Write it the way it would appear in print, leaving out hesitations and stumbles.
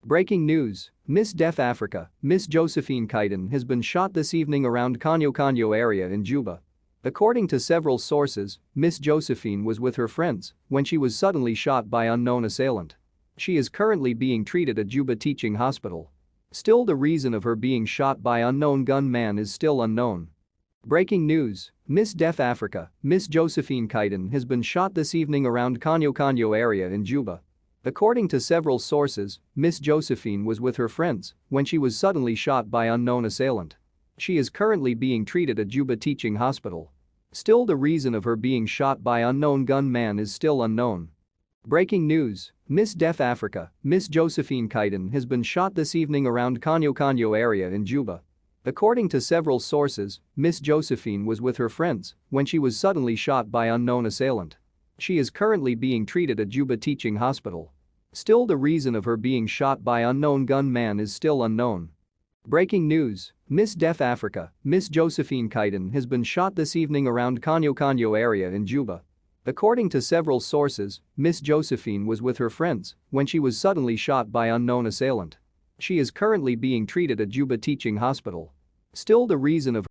Breaking news: Miss Deaf Africa, Miss Josephine Kiden has been shot this evening around Kanyo area in Juba. According to several sources, Miss Josephine was with her friends when she was suddenly shot by unknown assailant. She is currently being treated at Juba Teaching Hospital. Still, the reason of her being shot by unknown gunman is still unknown. Breaking news: Miss Deaf Africa, Miss Josephine Kiden has been shot this evening around Kanyo area in Juba. According to several sources, Miss Josephine was with her friends when she was suddenly shot by unknown assailant. She is currently being treated at Juba Teaching Hospital. Still, the reason of her being shot by unknown gunman is still unknown. Breaking news: Miss Deaf Africa, Miss Josephine Kiden has been shot this evening around Kanyo area in Juba. According to several sources, Miss Josephine was with her friends when she was suddenly shot by unknown assailant. She is currently being treated at Juba Teaching Hospital. Still, the reason of her being shot by unknown gunman is still unknown. Breaking news: Miss Deaf Africa, Miss Josephine Kiden has been shot this evening around Kanyo area in Juba. According to several sources, Miss Josephine was with her friends when she was suddenly shot by unknown assailant. She is currently being treated at Juba Teaching Hospital. Still, the reason of